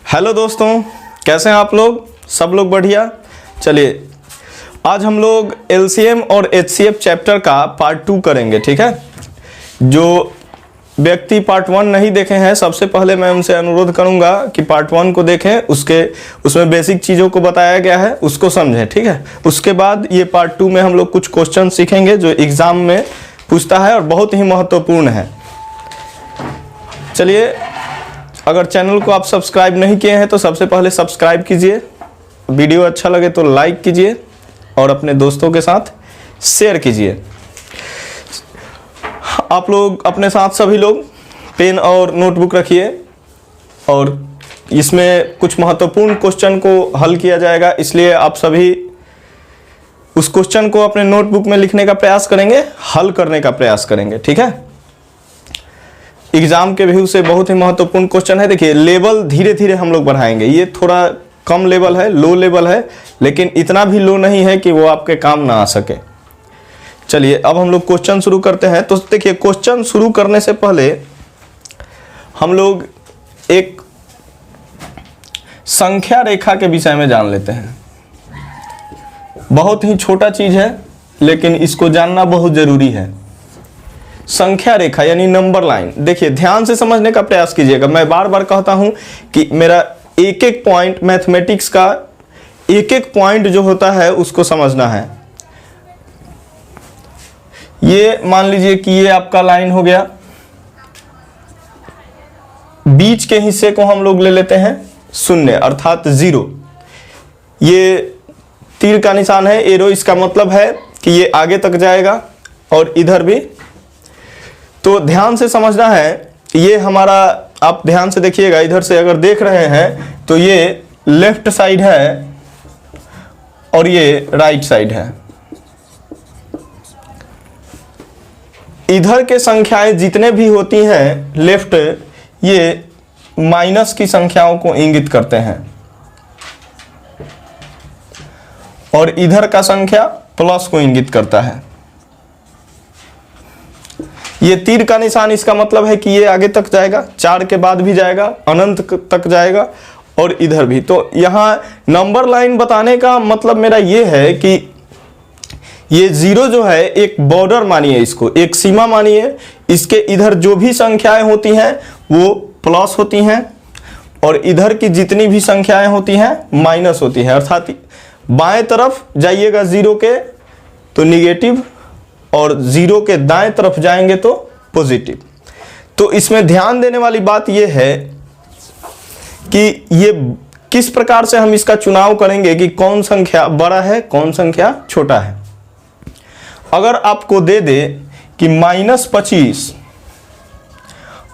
Hello दोस्तों, कैसे हैं आप लोग? सब लोग बढ़िया। चलिए आज हम लोग एलसीएम और एचसीएफ चैप्टर का पार्ट 2 करेंगे। ठीक है, जो व्यक्ति पार्ट 1 नहीं देखे हैं, सबसे पहले मैं उनसे अनुरोध करूंगा कि पार्ट 1 को देखें। उसमें बेसिक चीज़ों को बताया गया है, उसको समझें। ठीक है, उसके बाद ये पार्ट 2 में हम लोग कुछ क्वेश्चन सीखेंगे जो एग्ज़ाम में पूछता है और बहुत ही महत्वपूर्ण है। चलिए, अगर चैनल को आप सब्सक्राइब नहीं किए हैं तो सबसे पहले सब्सक्राइब कीजिए, वीडियो अच्छा लगे तो लाइक कीजिए और अपने दोस्तों के साथ शेयर कीजिए। आप लोग अपने साथ सभी लोग पेन और नोटबुक रखिए और इसमें कुछ महत्वपूर्ण क्वेश्चन को हल किया जाएगा, इसलिए आप सभी उस क्वेश्चन को अपने नोटबुक में लिखने का प्रयास करेंगे, हल करने का प्रयास करेंगे। ठीक है, एग्जाम के व्यू से बहुत ही महत्वपूर्ण क्वेश्चन है। देखिए, लेवल धीरे धीरे हम लोग बढ़ाएंगे। ये थोड़ा कम लेवल है, लो लेवल है, लेकिन इतना भी लो नहीं है कि वो आपके काम ना आ सके। चलिए अब हम लोग क्वेश्चन शुरू करते हैं। तो देखिए, क्वेश्चन शुरू करने से पहले हम लोग एक संख्या रेखा के विषय में जान लेते हैं। बहुत ही छोटा चीज है, लेकिन इसको जानना बहुत जरूरी है। संख्या रेखा यानी नंबर लाइन। देखिए, ध्यान से समझने का प्रयास कीजिएगा। मैं बार बार कहता हूं कि मेरा एक एक पॉइंट, मैथमेटिक्स का एक एक पॉइंट जो होता है उसको समझना है। ये मान लीजिए कि ये आपका लाइन हो गया, बीच के हिस्से को हम लोग ले लेते हैं शून्य अर्थात 0। ये तीर का निशान है, एरो, इसका मतलब है कि ये आगे तक जाएगा और इधर भी। तो ध्यान से समझना है, ये हमारा, आप ध्यान से देखिएगा, इधर से अगर देख रहे हैं तो ये लेफ्ट साइड है और ये राइट साइड है। इधर के संख्याएं जितने भी होती हैं लेफ्ट, ये माइनस की संख्याओं को इंगित करते हैं और इधर का संख्या प्लस को इंगित करता है। ये तीर का निशान, इसका मतलब है कि ये आगे तक जाएगा, 4 के बाद भी जाएगा, अनंत तक जाएगा और इधर भी। तो यहाँ नंबर लाइन बताने का मतलब मेरा ये है कि ये 0 जो है एक बॉर्डर मानिए, इसको एक सीमा मानिए। इसके इधर जो भी संख्याएं होती हैं वो प्लस होती हैं और इधर की जितनी भी संख्याएं होती हैं माइनस होती हैं। अर्थात बाएं तरफ जाइएगा 0 के तो निगेटिव और 0 के दाएं तरफ जाएंगे तो पॉजिटिव। तो इसमें ध्यान देने वाली बात यह है कि ये किस प्रकार से हम इसका चुनाव करेंगे कि कौन संख्या बड़ा है, कौन संख्या छोटा है। अगर आपको दे दे कि -25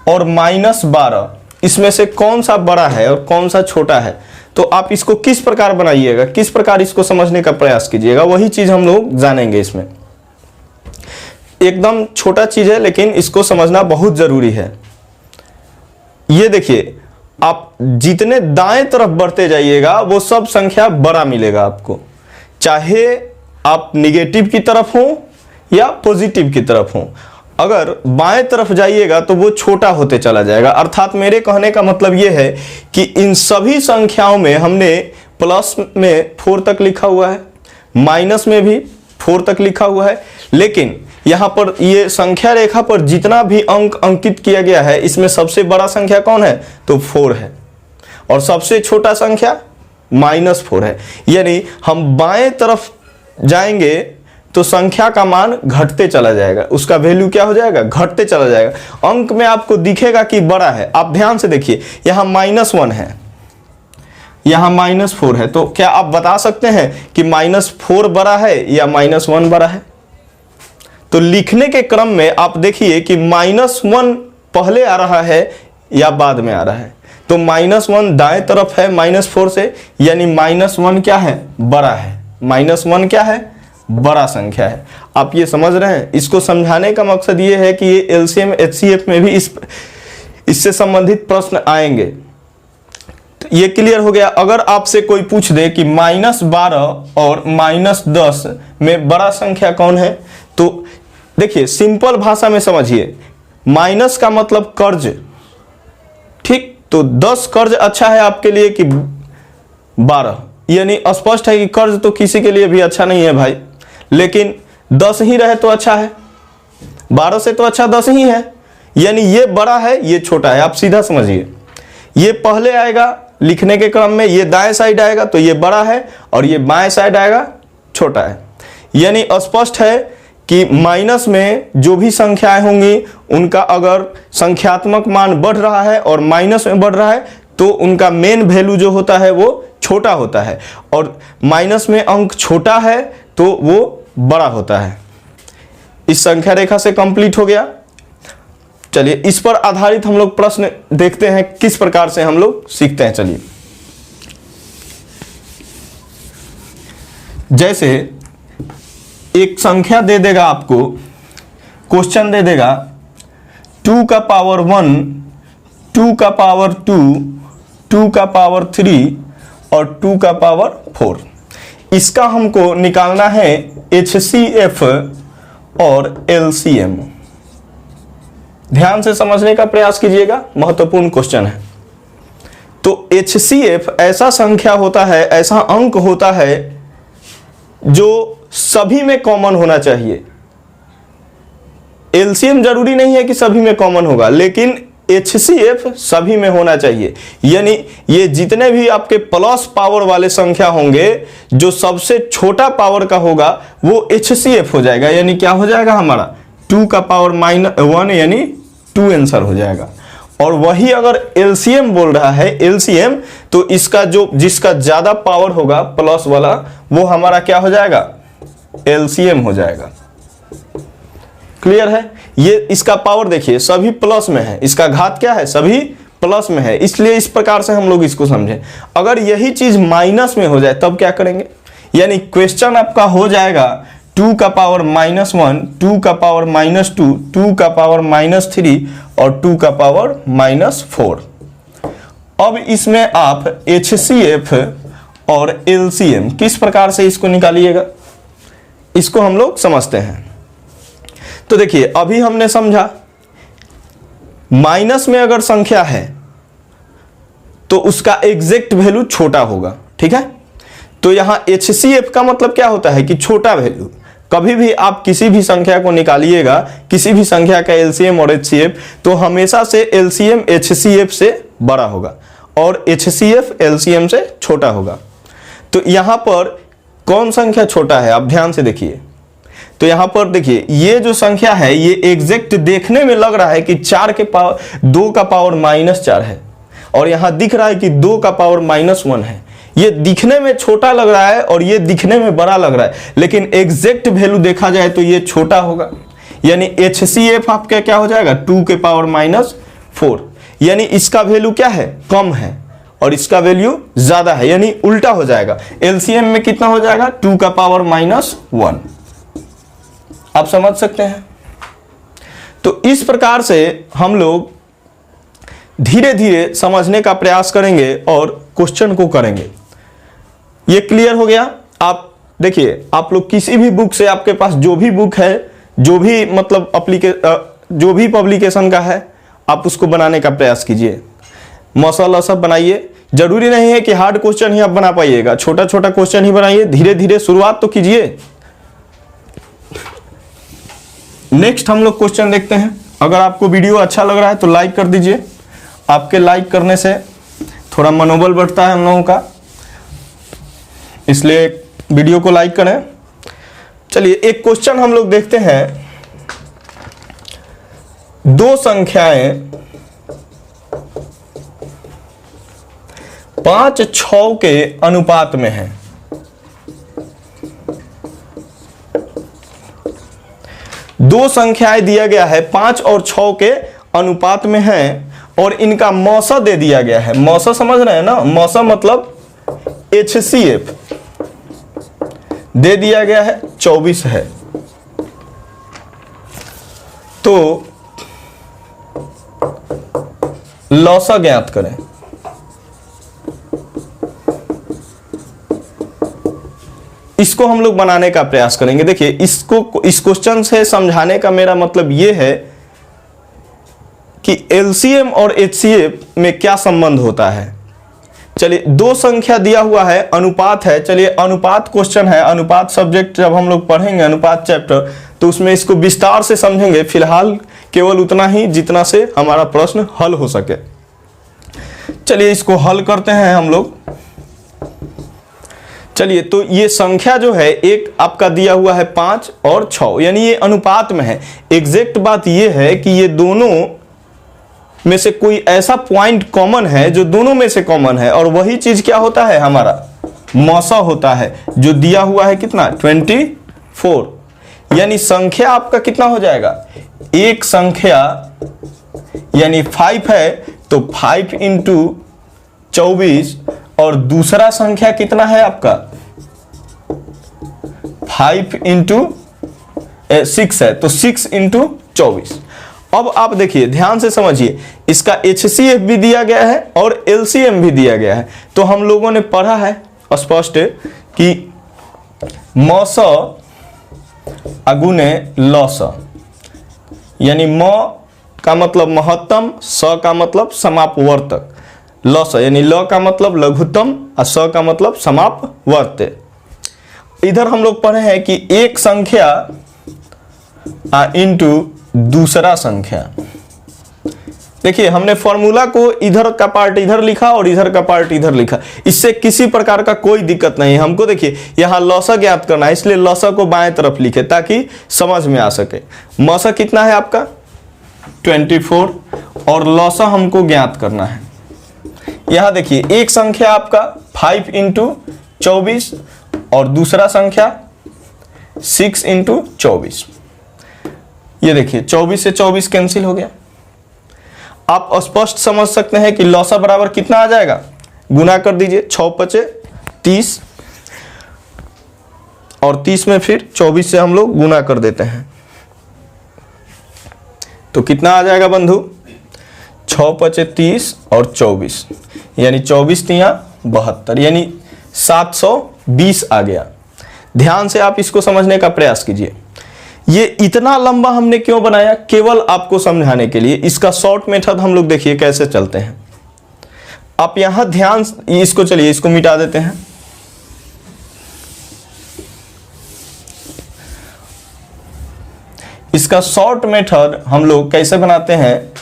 और -12, इसमें से कौन सा बड़ा है और कौन सा छोटा है, तो आप इसको किस प्रकार बनाइएगा, किस प्रकार इसको समझने का प्रयास कीजिएगा, वही चीज हम लोग जानेंगे। इसमें एकदम छोटा चीज है, लेकिन इसको समझना बहुत जरूरी है। ये देखिए, आप जितने दाएं तरफ बढ़ते जाइएगा वो सब संख्या बड़ा मिलेगा आपको, चाहे आप निगेटिव की तरफ हो या पॉजिटिव की तरफ हो। अगर बाएं तरफ जाइएगा तो वो छोटा होते चला जाएगा। अर्थात मेरे कहने का मतलब ये है कि इन सभी संख्याओं में हमने प्लस में 4 तक लिखा हुआ है, माइनस में भी 4 तक लिखा हुआ है, लेकिन यहां पर ये संख्या रेखा पर जितना भी अंक अंकित किया गया है, इसमें सबसे बड़ा संख्या कौन है तो 4 है और सबसे छोटा संख्या -4 है। यानी हम बाएं तरफ जाएंगे तो संख्या का मान घटते चला जाएगा, उसका वैल्यू क्या हो जाएगा, घटते चला जाएगा। अंक में आपको दिखेगा कि बड़ा है। आप ध्यान से देखिए, यहां -1 है, यहां -4 है, तो क्या आप बता सकते हैं कि -4 बड़ा है या -1 बड़ा है? तो लिखने के क्रम में आप देखिए कि -1 पहले आ रहा है या बाद में आ रहा है। तो -1 दाएं तरफ है -4 से, यानी -1 क्या है, बड़ा है। -1 क्या है, बड़ा संख्या है। आप ये समझ रहे हैं? इसको समझाने का मकसद ये है कि ये एलसीएम एचसीएफ में भी इससे संबंधित प्रश्न आएंगे। तो ये क्लियर हो गया। अगर आपसे कोई पूछ दे कि -12 और -10 में बड़ा संख्या कौन है, तो देखिए सिंपल भाषा में समझिए, माइनस का मतलब कर्ज, ठीक, तो 10 कर्ज अच्छा है आपके लिए कि 12? यानी स्पष्ट है कि कर्ज तो किसी के लिए भी अच्छा नहीं है भाई, लेकिन 10 ही रहे तो अच्छा है, 12 से तो अच्छा 10 ही है। यानी ये बड़ा है, ये छोटा है, आप सीधा समझिए। ये पहले आएगा लिखने के क्रम में, ये दाएं साइड आएगा तो ये बड़ा है, और ये बाएं साइड आएगा छोटा है। यानी स्पष्ट है कि माइनस में जो भी संख्याएं होंगी उनका अगर संख्यात्मक मान बढ़ रहा है और माइनस में बढ़ रहा है तो उनका मेन वैल्यू जो होता है वो छोटा होता है, और माइनस में अंक छोटा है तो वो बड़ा होता है। इस संख्या रेखा से कंप्लीट हो गया। चलिए इस पर आधारित हम लोग प्रश्न देखते हैं किस प्रकार से हम लोग सीखते हैं। चलिए, जैसे एक संख्या दे देगा आपको, क्वेश्चन दे देगा 2 का पावर 1, 2 का पावर 2, 2 का पावर 3 और 2 का पावर 4। इसका हमको निकालना है HCF और LCM। ध्यान से समझने का प्रयास कीजिएगा, महत्वपूर्ण क्वेश्चन है। तो HCF ऐसा संख्या होता है, ऐसा अंक होता है जो सभी में कॉमन होना चाहिए। LCM जरूरी नहीं है कि सभी में कॉमन होगा, लेकिन HCF सभी में होना चाहिए। यानी ये जितने भी आपके प्लस पावर वाले संख्या होंगे, जो सबसे छोटा पावर का होगा वो HCF हो जाएगा। यानी क्या हो जाएगा हमारा 2 का पावर -1 यानी 2 आंसर हो जाएगा। और वही अगर LCM बोल रहा है, LCM, तो इसका जो जिसका ज्यादा पावर होगा प्लस वाला वो हमारा क्या हो जाएगा, LCM हो जाएगा। क्लियर है? ये इसका पावर देखिए सभी प्लस में है, इसका घात क्या है, सभी प्लस में है, इसलिए इस प्रकार से हम लोग इसको समझें। अगर यही चीज माइनस में हो जाए तब क्या करेंगे? यानी क्वेश्चन आपका हो जाएगा 2 का पावर -1, 2 का पावर -2, 2 का पावर -3 और 2 का पावर -4। अब इसमें आप HCF और LCM किस प्रकार से इसको निकालिएगा, इसको हम लोग समझते हैं। तो देखिए अभी हमने समझा माइनस में अगर संख्या है तो उसका एग्जैक्ट वैल्यू छोटा होगा, ठीक है। तो यहां HCF का मतलब क्या होता है कि छोटा वैल्यू। कभी भी आप किसी भी संख्या को निकालिएगा, किसी भी संख्या का LCM और HCF, तो हमेशा से LCM HCF से बड़ा होगा और HCF LCM से छोटा होगा। तो यहां पर कौन संख्या छोटा है आप ध्यान से देखिए। तो यहां पर देखिए ये जो संख्या है ये एग्जैक्ट देखने में लग रहा है कि 2 का पावर -4 है, और यहां दिख रहा है कि 2 का पावर -1 है। ये दिखने में छोटा लग रहा है और ये दिखने में बड़ा लग रहा है, लेकिन एग्जैक्ट वैल्यू देखा जाए तो ये छोटा होगा। यानी HCF आपका क्या हो जाएगा 2 के पावर -4, यानी इसका वैल्यू क्या है, कम है, और इसका वैल्यू ज्यादा है, यानी उल्टा हो जाएगा। LCM में कितना हो जाएगा 2 का पावर -1। आप समझ सकते हैं। तो इस प्रकार से हम लोग धीरे धीरे समझने का प्रयास करेंगे और क्वेश्चन को करेंगे। ये क्लियर हो गया। आप देखिए आप लोग किसी भी बुक से, आपके पास जो भी बुक है, जो भी मतलब जो भी पब्लिकेशन का है, आप उसको बनाने का प्रयास कीजिए। मसाला सब बनाइए। जरूरी नहीं है कि हार्ड क्वेश्चन ही आप बना पाइएगा, छोटा छोटा क्वेश्चन ही बनाइए, धीरे धीरे शुरुआत तो कीजिए। नेक्स्ट हम लोग क्वेश्चन देखते हैं। अगर आपको वीडियो अच्छा लग रहा है तो लाइक कर दीजिए। आपके लाइक करने से थोड़ा मनोबल बढ़ता है हम लोगों का, इसलिए वीडियो को लाइक करें। चलिए एक क्वेश्चन हम लोग देखते हैं। दो संख्याएं 5-6 के अनुपात में हैं। दो संख्याएं दिया गया है 5 और 6 के अनुपात में हैं, और इनका मौसा दे दिया गया है। मौसा समझ रहे हैं ना, मौसा मतलब HCF दे दिया गया है 24 है। तो लौसा ज्ञात करें। इसको हम लोग बनाने का प्रयास करेंगे। देखिए इसको, इस क्वेश्चन से समझाने का मेरा मतलब यह है कि कि एलसीएम और एचसीएफ में क्या संबंध होता है। चलिए, दो संख्या दिया हुआ है, अनुपात है। चलिए, अनुपात क्वेश्चन है, अनुपात सब्जेक्ट जब हम लोग पढ़ेंगे, अनुपात चैप्टर, तो उसमें इसको विस्तार से समझेंगे। फिलहाल केवल उतना ही जितना से हमारा प्रश्न हल हो सके। चलिए, इसको हल करते हैं हम लोग। चलिए, तो ये संख्या जो है एक आपका दिया हुआ है 5 और 6, यानी ये अनुपात में है। एग्जैक्ट बात ये है कि ये दोनों में से कोई ऐसा पॉइंट कॉमन है जो दोनों में से कॉमन है, और वही चीज क्या होता है, हमारा मौसा होता है, जो दिया हुआ है कितना 24। यानी संख्या आपका कितना हो जाएगा, एक संख्या यानी 5 है तो 5 इंटू 24, और दूसरा संख्या कितना है आपका 5 इंटू 6 है तो 6 इंटू 24। अब आप देखिए, ध्यान से समझिए, इसका HCF भी दिया गया है और LCM भी दिया गया है। तो हम लोगों ने पढ़ा है स्पष्ट कि मौस अगुने लौस, यानी म का मतलब महत्तम, स का मतलब समापवर्तक, लौस यानी ल का मतलब लघुत्तम और स का मतलब समापवर्त्य। इधर हम लोग पढ़े हैं कि एक संख्या इंटू दूसरा संख्या। देखिए, हमने फॉर्मूला को इधर का पार्ट इधर लिखा और इधर का पार्ट इधर लिखा, इससे किसी प्रकार का कोई दिक्कत नहीं है। हमको देखिए यहां लौसा ज्ञात करना है, इसलिए लौसा को बाएं तरफ लिखे ताकि समझ में आ सके। मौसा कितना है आपका 24 और लौसा हमको ज्ञात करना है। यहां देखिए, एक संख्या आपका 5 इंटू 24 और दूसरा संख्या 6 इंटू 24। ये देखिए 24 से 24 कैंसिल हो गया। आप स्पष्ट समझ सकते हैं कि लौसा बराबर कितना आ जाएगा, गुना कर दीजिए, 6 पचे 30 और 30 में फिर 24 से हम लोग गुना कर देते हैं, तो कितना आ जाएगा बंधु 6 पचे 30 और 24, यानी 24 तिया 72, यानी 720 आ गया। ध्यान से आप इसको समझने का प्रयास कीजिए। ये इतना लंबा हमने क्यों बनाया, केवल आपको समझाने के लिए। इसका शॉर्ट मेथड हम लोग देखिए कैसे चलते हैं। आप यहां ध्यान, इसको चलिए इसको मिटा देते हैं। इसका शॉर्ट मेथड हम लोग कैसे बनाते हैं,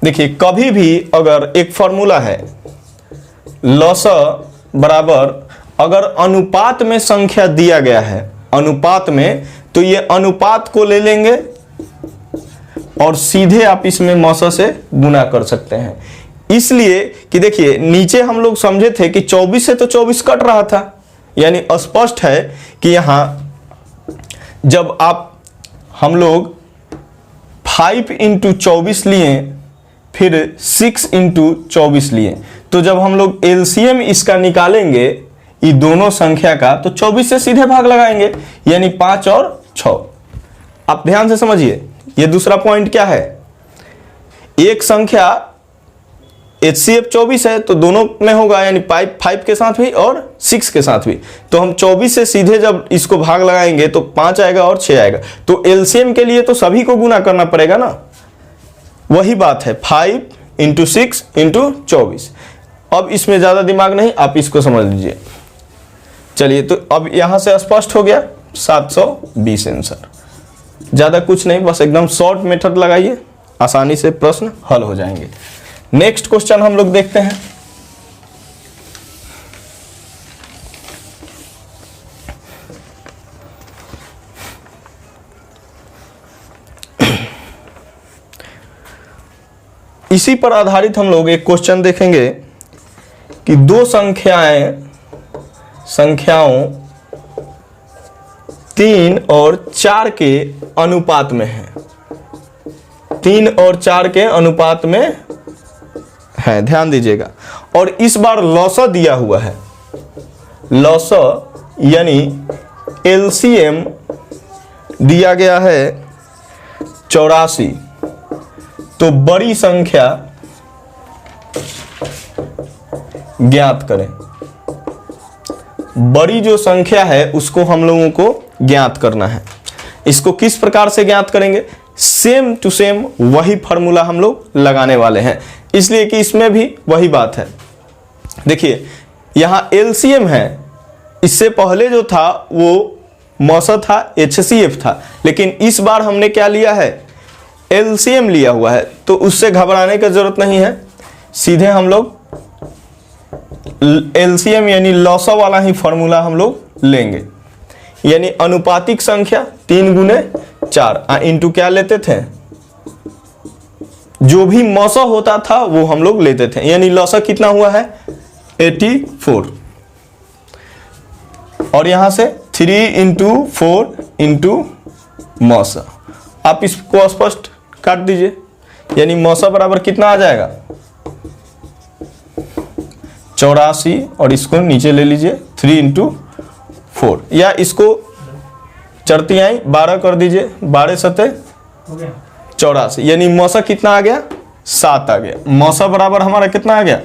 देखिए कभी भी अगर एक फॉर्मूला है लौसा बराबर, अगर अनुपात में संख्या दिया गया है, अनुपात में, तो ये अनुपात को ले लेंगे और सीधे आप इसमें मौसा से गुना कर सकते हैं। इसलिए कि देखिए नीचे हम लोग समझे थे कि 24 से तो 24 कट रहा था, यानी स्पष्ट है कि यहां जब हम लोग 5 इंटू 24 लिए फिर 6 इंटू 24 लिए, तो जब हम लोग एलसीएम इसका निकालेंगे ये दोनों संख्या का, तो 24 से सीधे भाग लगाएंगे, यानी 5 और 6। आप ध्यान से समझिए, ये दूसरा पॉइंट क्या है, एक संख्या HCF 24 है तो दोनों में होगा, यानी 5 के साथ भी और 6 के साथ भी। तो हम 24 से सीधे जब इसको भाग लगाएंगे तो 5 आएगा और 6 आएगा। तो एलसीएम के लिए तो सभी को गुना करना पड़ेगा ना, वही बात है 5 इंटू 6 इंटू 24। अब इसमें ज्यादा दिमाग नहीं, आप इसको समझ लीजिए। चलिए, तो अब यहां से स्पष्ट हो गया 720 आंसर। ज्यादा कुछ नहीं, बस एकदम शॉर्ट मेथड लगाइए, आसानी से प्रश्न हल हो जाएंगे। नेक्स्ट क्वेश्चन हम लोग देखते हैं। इसी पर आधारित हम लोग एक क्वेश्चन देखेंगे कि दो संख्याओं 3 और 4 के अनुपात में है, 3 और 4 के अनुपात में है, ध्यान दीजिएगा। और इस बार लौसा दिया हुआ है, लौसा यानी एलसीएम दिया गया है 84। तो बड़ी संख्या ज्ञात करें। बड़ी जो संख्या है उसको हम लोगों को ज्ञात करना है। इसको किस प्रकार से ज्ञात करेंगे, सेम टू सेम वही फार्मूला हम लोग लगाने वाले हैं, इसलिए कि इसमें भी वही बात है। देखिए यहाँ एलसीएम है, इससे पहले जो था वो मौसा था, HCF था, लेकिन इस बार हमने क्या लिया है, एलसीएम लिया हुआ है, तो उससे घबराने की जरूरत नहीं है। सीधे हम लोग एलसीएम यानी लॉसा वाला ही फॉर्मूला हम लोग लेंगे, यानी अनुपातिक संख्या 3 गुने 4 इंटू क्या लेते थे, जो भी मौसा होता था वो हम लोग लेते थे, यानी लॉसा कितना हुआ है 84, और यहां से 3 इंटू 4 इंटू मौसा। आप इसको स्पष्ट काट दीजिए, यानी मौसा बराबर कितना आ जाएगा 84, और इसको नीचे ले लीजिए 3 इंटू 4, या इसको चढ़ती आई 12 कर दीजिए, 12 सते 84, यानी मौसा कितना आ गया 7 आ गया। मौसा बराबर हमारा कितना आ गया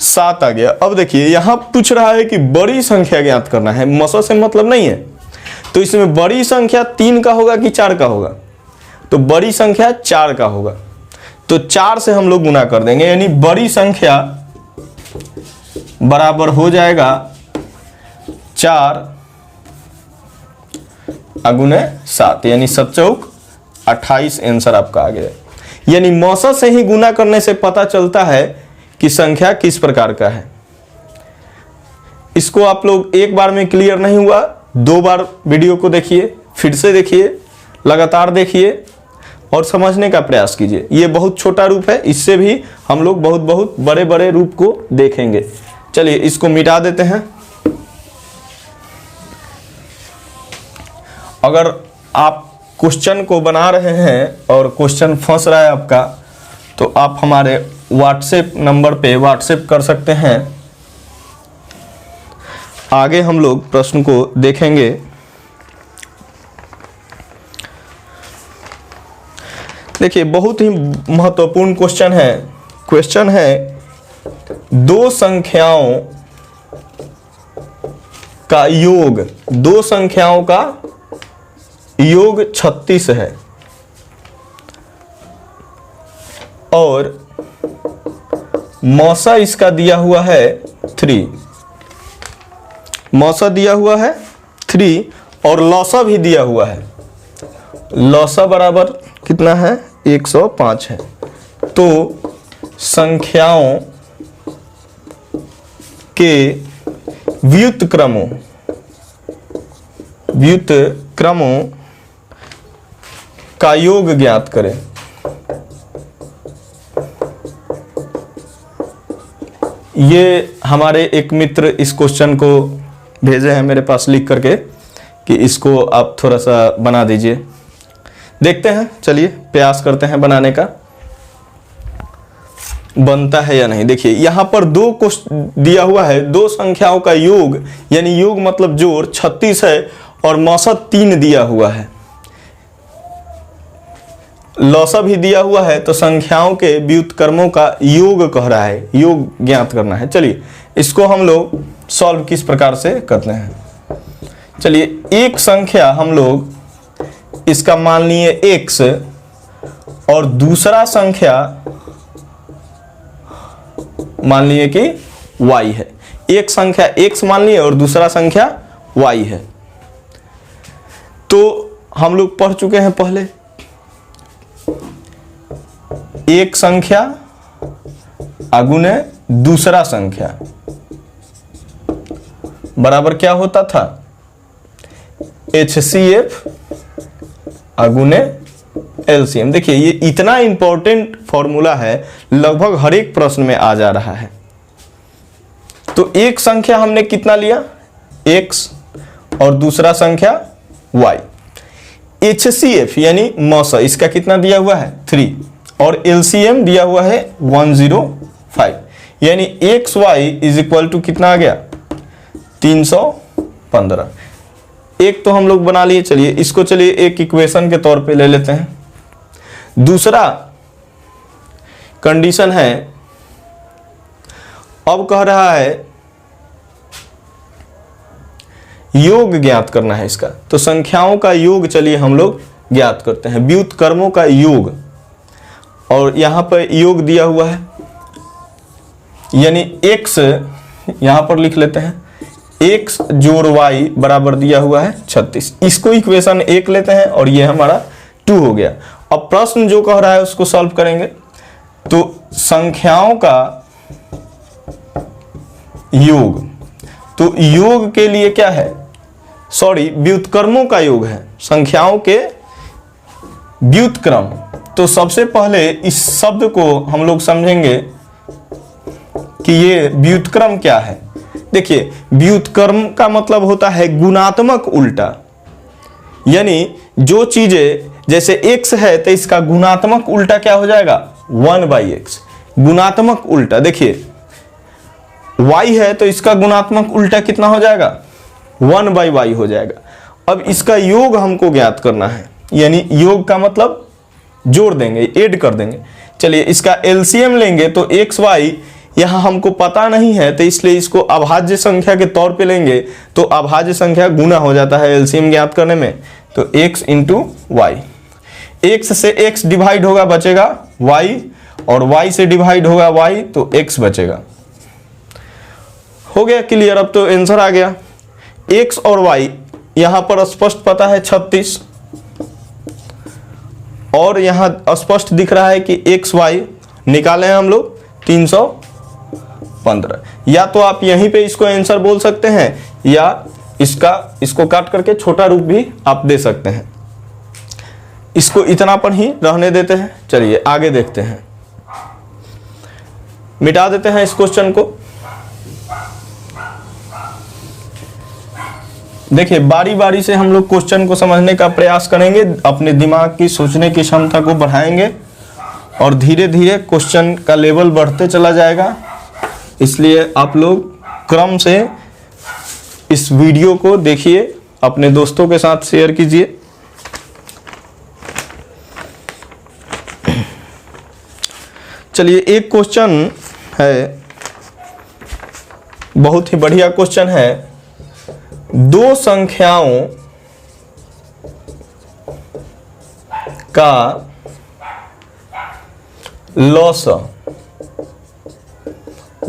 7 आ गया। अब देखिए यहां पूछ रहा है कि बड़ी संख्या ज्ञात करना है, मौसा से मतलब नहीं है, तो इसमें बड़ी संख्या 3 का होगा कि 4 का होगा, तो बड़ी संख्या 4 का होगा, तो 4 से हम लोग गुना कर देंगे, यानी बड़ी संख्या बराबर हो जाएगा 4 गुने 7, यानी 7 चौक 28 आंसर आपका आ गया। यानी मौसा से ही गुना करने से पता चलता है कि संख्या किस प्रकार का है। इसको आप लोग एक बार में क्लियर नहीं हुआ, 2 बार वीडियो को देखिए, फिर से देखिए, लगातार देखिए और समझने का प्रयास कीजिए। ये बहुत छोटा रूप है, इससे भी हम लोग बहुत बहुत बड़े बड़े रूप को देखेंगे। चलिए इसको मिटा देते हैं। अगर आप क्वेश्चन को बना रहे हैं और क्वेश्चन फंस रहा है आपका, तो आप हमारे व्हाट्सएप नंबर पे व्हाट्सएप कर सकते हैं। आगे हम लोग प्रश्न को देखेंगे। देखिए बहुत ही महत्वपूर्ण क्वेश्चन है। क्वेश्चन है दो संख्याओं का योग, दो संख्याओं का योग 36 है और मौसा इसका दिया हुआ है 3, मौसा दिया हुआ है 3 और लौसा भी दिया हुआ है। लौसा बराबर कितना है 105 है। तो संख्याओं के व्युत्क्रमों का योग ज्ञात करें। ये हमारे एक मित्र इस क्वेश्चन को भेजे हैं मेरे पास लिख करके कि इसको आप थोड़ा सा बना दीजिए। देखते हैं, चलिए प्रयास करते हैं बनाने का, बनता है या नहीं। देखिए यहां पर 2 क्वेश्चन दिया हुआ है, दो संख्याओं का योग, यानी योग मतलब जोड़ 36 है और मौसा 3 दिया हुआ है, लौसा भी दिया हुआ है, तो संख्याओं के व्युत्क्रमों का योग कह रहा है, योग ज्ञात करना है। चलिए इसको हम लोग सॉल्व किस प्रकार से करते हैं। चलिए एक संख्या हम लोग इसका मान लिए x और दूसरा संख्या मान लिए कि y है। एक संख्या x मान लिए और दूसरा संख्या y है। तो हम लोग पढ़ चुके हैं पहले, एक संख्या अगुने दूसरा संख्या बराबर क्या होता था, HCF अगुने LCM। देखिए ये इतना इंपॉर्टेंट फॉर्मूला है, लगभग हर एक प्रश्न में आ जा रहा है। तो एक संख्या हमने कितना लिया x और दूसरा संख्या y। HCF यानी मौसा इसका कितना दिया हुआ है 3 और LCM दिया हुआ है 105, यानी XY इज इक्वल टू कितना आ गया 315। एक तो हम लोग बना लिए, चलिए इसको चलिए एक इक्वेशन के तौर पे ले लेते हैं। दूसरा कंडीशन है, अब कह रहा है योग ज्ञात करना है इसका, तो संख्याओं का योग चलिए हम लोग ज्ञात करते हैं, व्युत्क्रमों का योग। और यहाँ पर योग दिया हुआ है, यानी x यहाँ पर लिख लेते हैं, x जोड़ y बराबर दिया हुआ है 36। इसको इक्वेशन 1 लेते हैं और ये हमारा 2 हो गया। अब प्रश्न जो कह रहा है उसको सॉल्व करेंगे। तो संख्याओं का योग, तो योग के लिए क्या है, सॉरी व्युत्क्रमों का योग है, संख्याओं के व्युत्क्रम। तो सबसे पहले इस शब्द को हम लोग समझेंगे कि ये व्युत्क्रम क्या है। देखिए, व्युत्क्रम का मतलब होता है गुणात्मक उल्टा, यानी जो चीजें जैसे x है तो इसका गुणात्मक उल्टा क्या हो जाएगा, 1/x, गुणात्मक उल्टा। देखिए y है तो इसका गुणात्मक उल्टा कितना हो जाएगा, 1/y हो जाएगा। अब इसका योग हमको ज्ञात करना है, यानी योग का मतलब जोड़ देंगे, ऐड कर देंगे। चलिए इसका एलसीएम लेंगे तो एक्स वाई यहाँ हमको पता नहीं है, तो इसलिए इसको अभाज्य संख्या के तौर पे लेंगे, तो अभाज्य संख्या गुना हो जाता है एलसीएम ज्ञात करने में। तो x इंटू वाई, x से x डिवाइड होगा बचेगा y, और y से डिवाइड होगा y, तो x बचेगा। हो गया क्लियर। अब तो आंसर आ गया। x और y यहाँ पर स्पष्ट पता है 36, और यहाँ स्पष्ट दिख रहा है कि एक्स वाई निकाले हैं हम लोग 315। या तो आप यहीं पे इसको आंसर बोल सकते हैं, या इसको काट करके छोटा रूप भी आप दे सकते हैं। इसको इतना पर ही रहने देते हैं। चलिए आगे देखते हैं, मिटा देते हैं इस क्वेश्चन को। देखिए बारी बारी से हम लोग क्वेश्चन को समझने का प्रयास करेंगे, अपने दिमाग की सोचने की क्षमता को बढ़ाएंगे, और धीरे धीरे क्वेश्चन का लेवल बढ़ते चला जाएगा। इसलिए आप लोग क्रम से इस वीडियो को देखिए, अपने दोस्तों के साथ शेयर कीजिए। चलिए एक क्वेश्चन है, बहुत ही बढ़िया क्वेश्चन है। दो संख्याओं का लॉस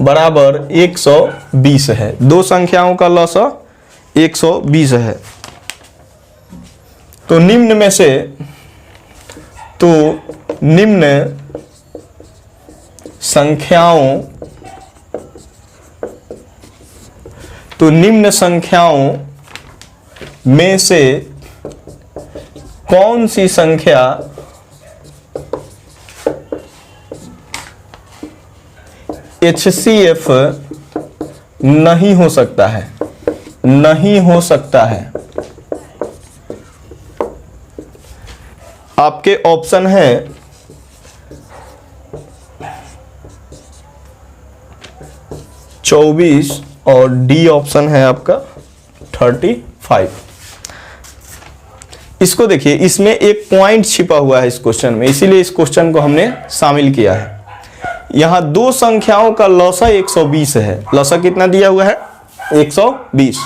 बराबर 120 है। दो संख्याओं का लॉस 120 है। तो निम्न में से, तो निम्न संख्याओं में से कौन सी संख्या HCF नहीं हो सकता है, नहीं हो सकता है। आपके ऑप्शन है (24) और डी ऑप्शन है आपका 35। इसको देखिए, इसमें एक पॉइंट छिपा हुआ है इस क्वेश्चन में, इसीलिए इस क्वेश्चन को हमने शामिल किया है। यहां दो संख्याओं का लॉसा 120 है। लॉसा कितना दिया हुआ है, 120।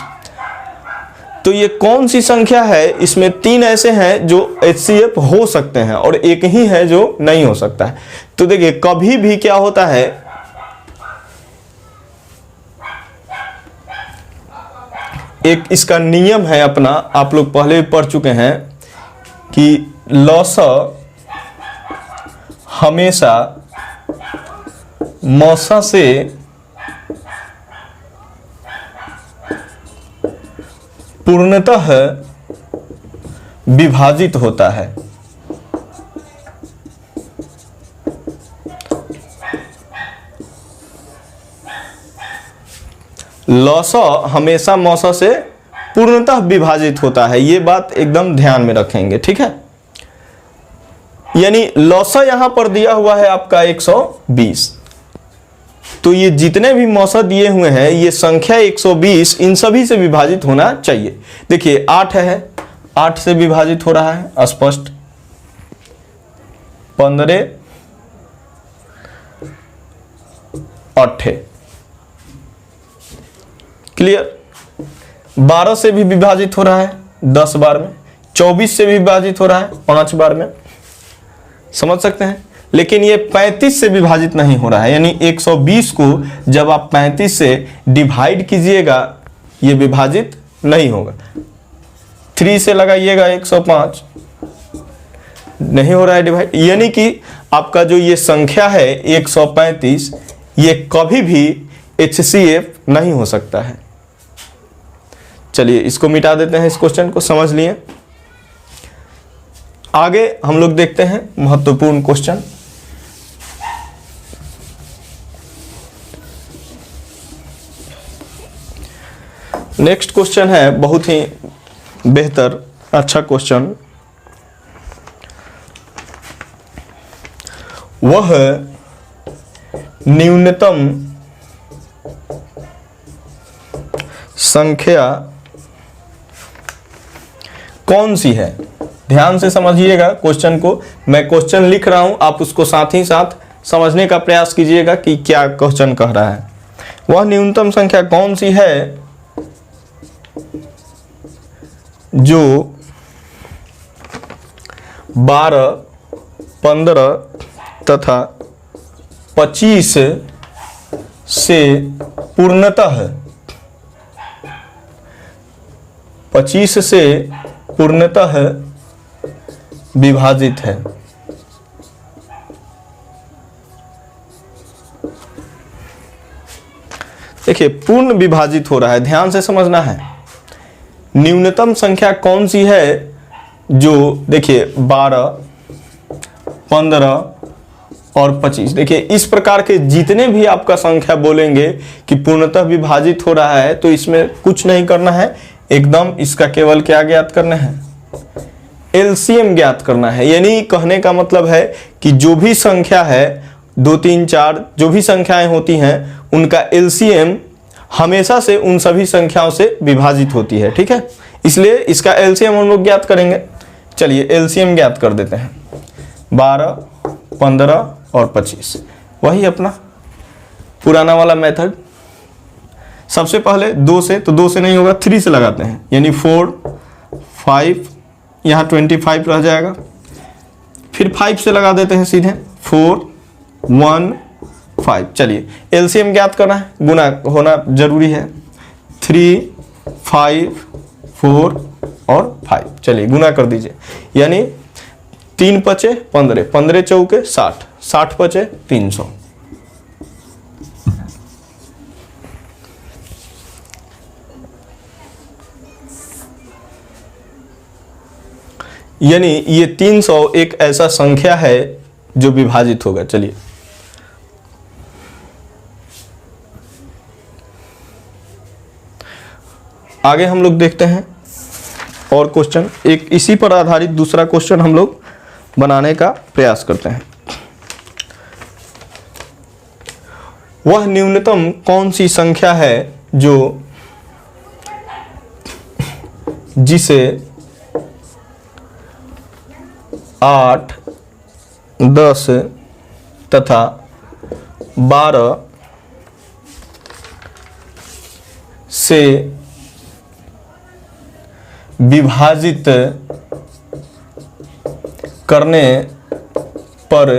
तो ये कौन सी संख्या है, इसमें तीन ऐसे हैं जो HCF हो सकते हैं और एक ही है जो नहीं हो सकता है। तो देखिए कभी भी क्या होता है, एक इसका नियम है अपना, आप लोग पहले भी पढ़ चुके हैं कि लॉसा हमेशा मौसा से पूर्णतः विभाजित होता है। लॉसा हमेशा मौसा से पूर्णतः विभाजित होता है, ये बात एकदम ध्यान में रखेंगे, ठीक है। यानी लॉसा यहां पर दिया हुआ है आपका 120, तो ये जितने भी मौसा दिए हुए हैं ये संख्या 120 इन सभी से विभाजित होना चाहिए। देखिए 8 है, 8 से विभाजित हो रहा है स्पष्ट, 15 8 क्लियर। 12 से भी विभाजित हो रहा है 10 बार में, 24 से भी विभाजित हो रहा है 5 बार में, समझ सकते हैं। लेकिन ये 35 से विभाजित नहीं हो रहा है, यानी 120 को जब आप 35 से डिवाइड कीजिएगा ये विभाजित नहीं होगा। 3 से लगाइएगा 105, नहीं हो रहा है डिवाइड, यानी कि आपका जो ये संख्या है 135 ये कभी भी HCF नहीं हो सकता है। चलिए इसको मिटा देते हैं, इस क्वेश्चन को समझ लिए। आगे हम लोग देखते हैं महत्वपूर्ण क्वेश्चन। नेक्स्ट क्वेश्चन है बहुत ही बेहतर अच्छा क्वेश्चन। वह न्यूनतम संख्या कौन सी है? ध्यान से समझिएगा क्वेश्चन को, मैं क्वेश्चन लिख रहा हूं, आप उसको साथ ही साथ समझने का प्रयास कीजिएगा कि क्या क्वेश्चन कह रहा है। वह न्यूनतम संख्या कौन सी है जो 12, 15 तथा 25 से पूर्णतः 25 से पूर्णतः विभाजित है। देखिए पूर्ण विभाजित हो रहा है, ध्यान से समझना है। न्यूनतम संख्या कौन सी है जो देखिए 12, 15 और 25, देखिए इस प्रकार के जितने भी आपका संख्या बोलेंगे कि पूर्णतः विभाजित हो रहा है तो इसमें कुछ नहीं करना है, एकदम इसका केवल क्या ज्ञात करना है? एलसीएम ज्ञात करना है। यानी कहने का मतलब है कि जो भी संख्या है 2, 3, 4 जो भी संख्याएं होती हैं उनका एलसीएम हमेशा से उन सभी संख्याओं से विभाजित होती है, ठीक है। इसलिए इसका एलसीएम हम लोग ज्ञात करेंगे। चलिए एलसीएम ज्ञात कर देते हैं। 12, 15 और 25, वही अपना पुराना वाला मेथड। सबसे पहले 2 से, तो 2 से नहीं होगा, 3 से लगाते हैं, यानी 4, 5, यहाँ 25 रह जाएगा। फिर 5 से लगा देते हैं सीधे, 4, 1, 5। चलिए एलसीएम ज्ञात करना है, गुना होना जरूरी है। 3, 5, 4 और 5, चलिए गुना कर दीजिए, यानी 3 पचे 15, 15 चौके 60, 60 पचे 300। यानी ये 300 एक ऐसा संख्या है जो विभाजित होगा। चलिए आगे हम लोग देखते हैं और क्वेश्चन, एक इसी पर आधारित दूसरा क्वेश्चन हम लोग बनाने का प्रयास करते हैं। वह न्यूनतम कौन सी संख्या है जो जिसे 8, 10 तथा 12 से विभाजित करने पर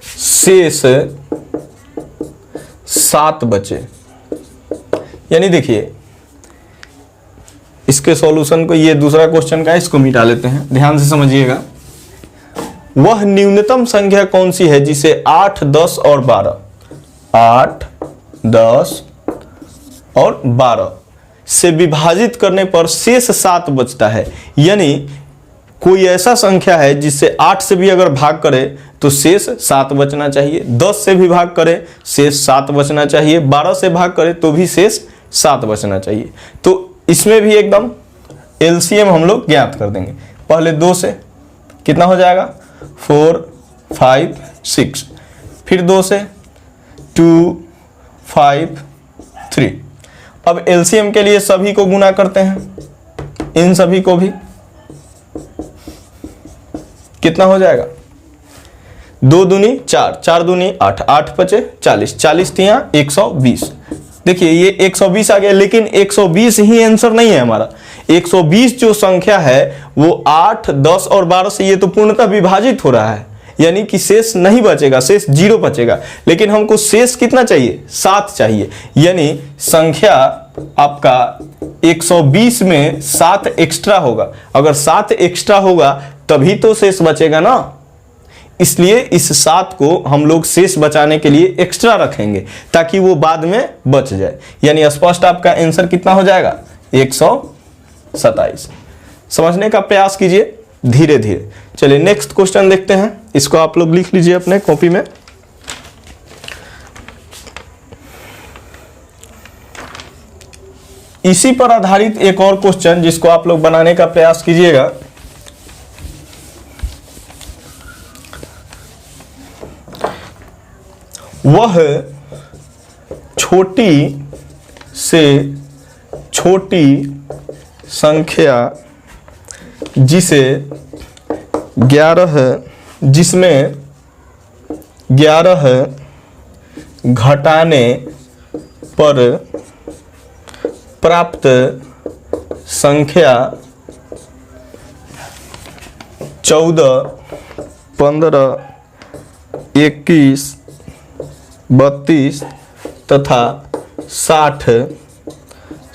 शेष 7 बचे। यानी देखिए इसके सॉल्यूशन को, ये दूसरा क्वेश्चन का, इसको मिटा लेते हैं, ध्यान से समझिएगा। वह न्यूनतम संख्या कौन सी है जिसे 8, 10 और 12, 8, 10 और 12 से विभाजित करने पर शेष 7 बचता है। यानी कोई ऐसा संख्या है जिससे 8 से भी अगर भाग करे तो शेष 7 बचना चाहिए, 10 से भी भाग करे शेष 7 बचना चाहिए, 12 से भाग करे तो भी शेष 7 बचना चाहिए। तो इसमें भी एकदम एलसीएम हम लोग ज्ञात कर देंगे। पहले 2 से कितना हो जाएगा? 4, 5, 6, फिर 2 से 2, 5, 3। अब एलसीएम के लिए सभी को गुना करते हैं, इन सभी को भी, कितना हो जाएगा? 2 दूनी 4, 4 दूनी 8, 8 पचे 40, 40 तिया 120। देखिए ये 120 आ गया, लेकिन 120 ही आंसर नहीं है हमारा। 120 जो संख्या है वो 8, 10 और 12 से ये तो पूर्णतः विभाजित हो रहा है, यानी कि शेष नहीं बचेगा, शेष 0 बचेगा। लेकिन हमको शेष कितना चाहिए? 7 चाहिए, यानी संख्या आपका 120 में 7 एक्स्ट्रा होगा। अगर 7 एक्स्ट्रा होगा तभी तो शेष बचेगा ना, इसलिए इस 7 को हम लोग शेष बचाने के लिए एक्स्ट्रा रखेंगे ताकि वो बाद में बच जाए। यानी स्पष्ट आपका आंसर कितना हो जाएगा? 127। समझने का प्रयास कीजिए धीरे धीरे। चलिए नेक्स्ट क्वेश्चन देखते हैं, इसको आप लोग लिख लीजिए अपने कॉपी में। इसी पर आधारित एक और क्वेश्चन जिसको आप लोग बनाने का प्रयास कीजिएगा। वह छोटी से छोटी संख्या जिसमें 11 घटाने पर प्राप्त संख्या 14, 15, 21, 32 तथा 60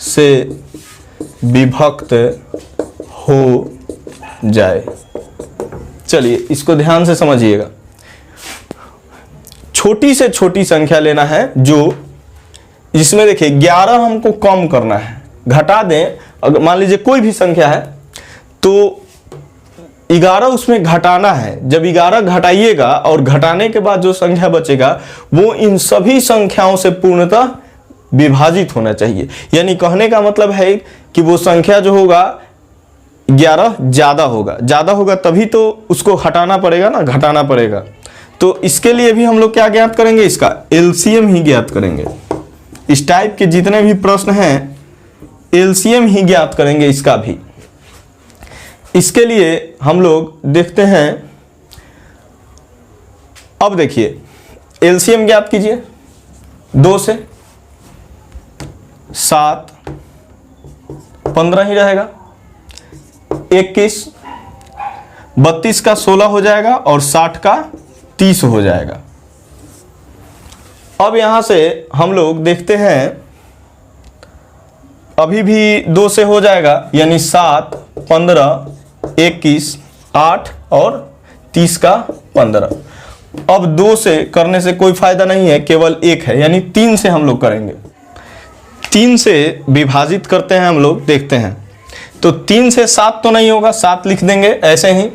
से विभक्त हो जाए। चलिए इसको ध्यान से समझिएगा। छोटी से छोटी संख्या लेना है जो जिसमें देखिए 11 हमको कम करना है, घटा दें। अगर मान लीजिए कोई भी संख्या है तो 11 उसमें घटाना है। जब 11 घटाइएगा और घटाने के बाद जो संख्या बचेगा वो इन सभी संख्याओं से पूर्णतः विभाजित होना चाहिए। यानी कहने का मतलब है कि वो संख्या जो होगा 11 ज्यादा होगा तभी तो उसको हटाना पड़ेगा ना, घटाना पड़ेगा। तो इसके लिए भी हम लोग क्या ज्ञात करेंगे? इसका एलसीएम ही ज्ञात करेंगे। इस टाइप के जितने भी प्रश्न हैं एलसीएम ही ज्ञात करेंगे इसका भी। इसके लिए हम लोग देखते हैं, अब देखिए एलसीएम ज्ञात कीजिए। 2 से 7, 15 ही रहेगा। 21, 32 का 16 हो जाएगा और 60 का 30 हो जाएगा। अब यहां से हम लोग देखते हैं, अभी भी 2 से हो जाएगा, यानी 7, 15, 21, 8 और 30 का 15। अब 2 से करने से कोई फायदा नहीं है, केवल 1 है, यानी 3 से हम लोग करेंगे। 3 से विभाजित करते हैं हम लोग, देखते हैं। तो 3 से 7 तो नहीं होगा, 7 लिख देंगे ऐसे ही।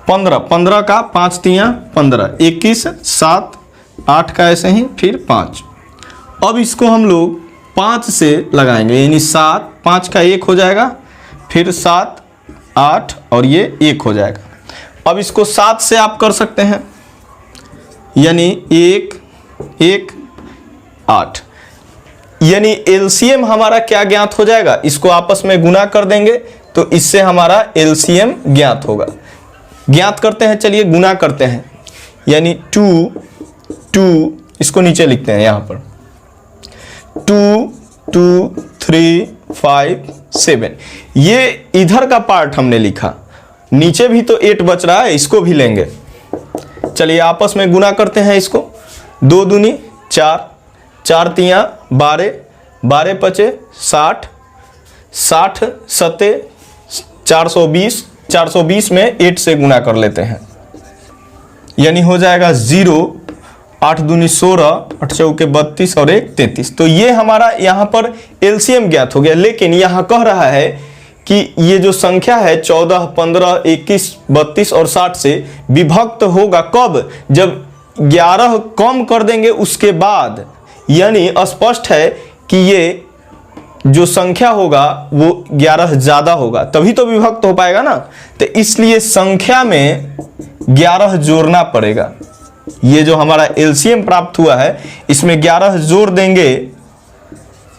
15 का 5 तियां 15, 21, 7, 8 का ऐसे ही, फिर 5। अब इसको हम लोग 5 से लगाएंगे, यानी 7, 5 का 1 हो जाएगा, फिर 7, 8 और ये 1 हो जाएगा। अब इसको 7 से आप कर सकते हैं, यानी 1, 1, 8। यानी एलसीएम हमारा क्या ज्ञात हो जाएगा? इसको आपस में गुना कर देंगे तो इससे हमारा एलसीएम ज्ञात होगा। ज्ञात करते हैं, चलिए गुना करते हैं। यानी 2, इसको नीचे लिखते हैं यहां पर। 2, 2, 3, 5, 7। ये इधर का पार्ट हमने लिखा, नीचे भी तो 8 बच रहा है, इसको भी लेंगे। चलिए आपस में गुना करते हैं इसको। 2 दूनी 4, 4 तियां 12, 12 पचे 60, 60 सते 420, 420 में 8 से गुना कर लेते हैं, यानी हो जाएगा 0, 8 दूनी 16, 8 चौके 32 और 1 33। तो ये हमारा यहाँ पर एलसीएम ज्ञात हो गया। लेकिन यहाँ कह रहा है कि ये जो संख्या है 14, 15, 21, 32 और 60 से विभक्त होगा कब? जब 11 कम कर देंगे उसके बाद। यानी स्पष्ट है कि ये जो संख्या होगा वो 11 ज्यादा होगा, तभी तो विभक्त हो पाएगा ना। तो इसलिए संख्या में 11 जोड़ना पड़ेगा। ये जो हमारा एलसीएम प्राप्त हुआ है इसमें 11 जोड़ देंगे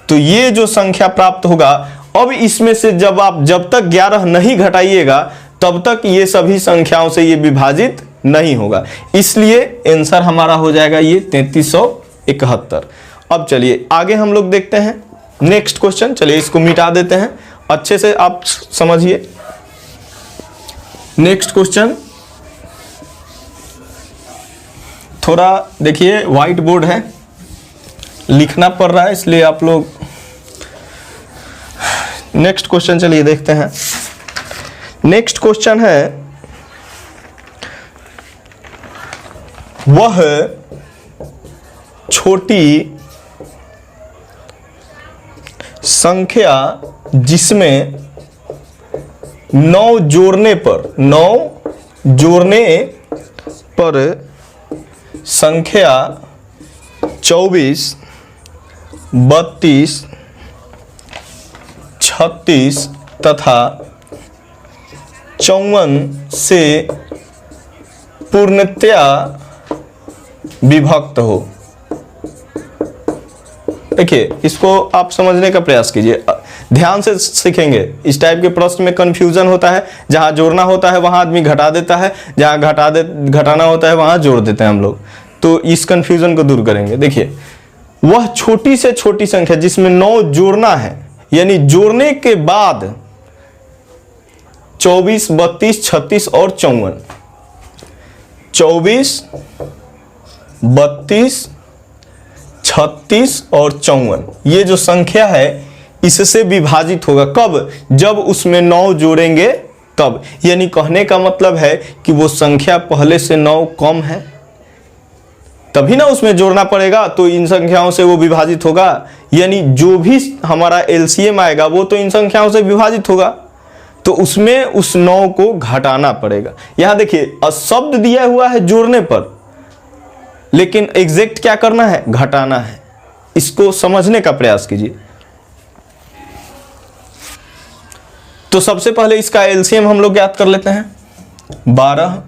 तो ये जो संख्या प्राप्त होगा। अब इसमें से जब तक 11 नहीं घटाइएगा तब तक ये सभी संख्याओं से ये विभाजित नहीं होगा। इसलिए आंसर हमारा हो जाएगा ये 3371। अब चलिए आगे हम लोग देखते हैं नेक्स्ट क्वेश्चन। चलिए इसको मिटा देते हैं अच्छे से आप समझिए। नेक्स्ट क्वेश्चन, थोड़ा देखिए व्हाइट बोर्ड है, लिखना पड़ रहा है इसलिए आप लोग। नेक्स्ट क्वेश्चन चलिए देखते हैं। नेक्स्ट क्वेश्चन है, वह छोटी संख्या जिसमें 9 जोड़ने पर संख्या 24, 32, 36 तथा 54 से पूर्णतया विभक्त हो। देखिए इसको आप समझने का प्रयास कीजिए, ध्यान से सीखेंगे। इस टाइप के प्रश्न में कंफ्यूजन होता है, जहां जोड़ना होता है वहां आदमी घटा देता है, जहां घटाना होता है वहां जोड़ देते हैं हम लोग। तो इस कंफ्यूजन को दूर करेंगे। देखिए वह छोटी से छोटी संख्या जिसमें 9 जोड़ना है, यानी जोड़ने के बाद 24, 32, 36 और 54, 24, 32, 36 और 54 ये जो संख्या है इससे विभाजित होगा। कब? जब उसमें 9 जोड़ेंगे तब। यानी कहने का मतलब है कि वो संख्या पहले से 9 कम है, तभी ना उसमें जोड़ना पड़ेगा, तो इन संख्याओं से वो विभाजित होगा। यानी जो भी हमारा एलसीएम आएगा वो तो इन संख्याओं से विभाजित होगा, तो उसमें उस 9 को घटाना पड़ेगा। यहां देखिए शब्द दिया हुआ है जोड़ने पर, लेकिन एग्जैक्ट क्या करना है? घटाना है। इसको समझने का प्रयास कीजिए। तो सबसे पहले इसका एलसीएम हम लोग याद कर लेते हैं। 12,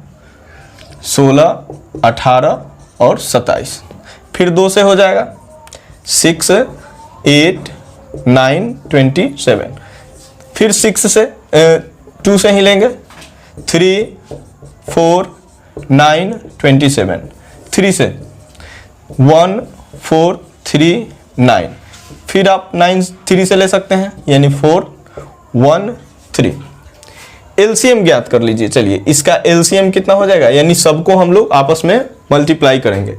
16, 18 और 27, फिर 2 से हो जाएगा 6, 8, 9, 27, फिर 6 से 2 से ही लेंगे 3, 4, 9, 27, 3 से 1, 4, 3, 9, फिर आप 9 3 से ले सकते हैं, यानी 4, 1, 3। एलसीएम ज्ञात कर लीजिए। चलिए इसका एलसीएम कितना हो जाएगा, यानी सबको हम लोग आपस में मल्टीप्लाई करेंगे।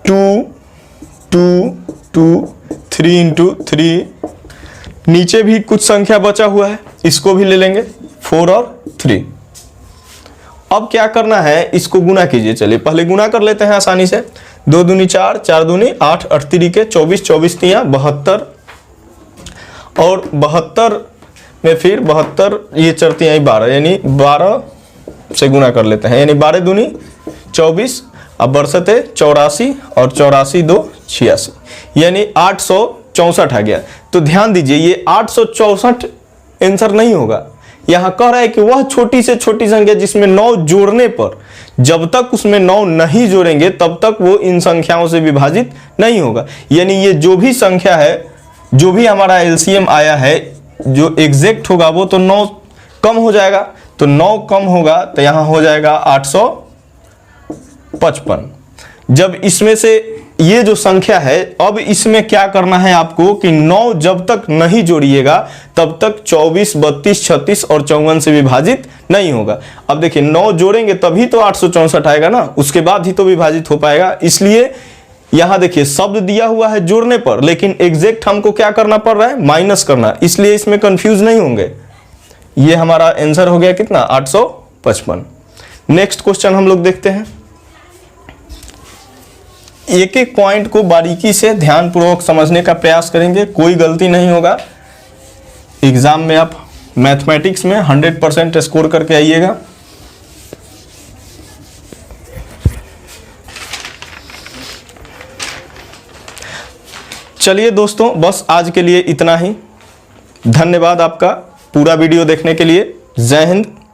2, 2, 2, 3 इंटू 3, नीचे भी कुछ संख्या बचा हुआ है, इसको भी ले लेंगे 4 और 3। अब क्या करना है, इसको गुना कीजिए। चलिए पहले गुना कर लेते हैं आसानी से। 2 दूनी 4, 4 दूनी 8, 8 तिरिके 24, 24 तियां 72, और 72 में फिर 72 ये चरतियाँ 12, यानी 12 से गुना कर लेते हैं, यानी 12 दूनी 24, अब बरसते 84 और 84 2 86, यानी 864 आ गया। तो ध्यान दीजिए ये 864 आंसर नहीं होगा। यहां कह रहा है कि वह छोटी से छोटी संख्या जिसमें 9 जोड़ने पर, जब तक उसमें 9 नहीं जोड़ेंगे तब तक वो इन संख्याओं से विभाजित नहीं होगा। यानी ये जो भी संख्या है, जो भी हमारा एलसीएम आया है, जो एग्जैक्ट होगा वो तो 9 कम हो जाएगा। तो 9 कम होगा तो यहां हो जाएगा 855। जब इसमें से ये जो संख्या है, अब इसमें क्या करना है आपको कि 9 जब तक नहीं जोड़िएगा तब तक 24, 32, 36 और 54 से विभाजित नहीं होगा। अब देखिए 9 जोड़ेंगे तभी तो 864 आएगा ना, उसके बाद ही तो विभाजित हो पाएगा। इसलिए यहां देखिए शब्द दिया हुआ है जोड़ने पर, लेकिन एग्जैक्ट हमको क्या करना पड़ रहा है? माइनस करना। इसलिए इसमें कंफ्यूज नहीं होंगे। ये हमारा आंसर हो गया कितना? 855। नेक्स्ट क्वेश्चन हम लोग देखते हैं। एक एक पॉइंट को बारीकी से ध्यानपूर्वक समझने का प्रयास करेंगे, कोई गलती नहीं होगा। एग्जाम में आप मैथमेटिक्स में 100% स्कोर करके आइएगा। चलिए दोस्तों, बस आज के लिए इतना ही। धन्यवाद आपका पूरा वीडियो देखने के लिए। जय हिंद।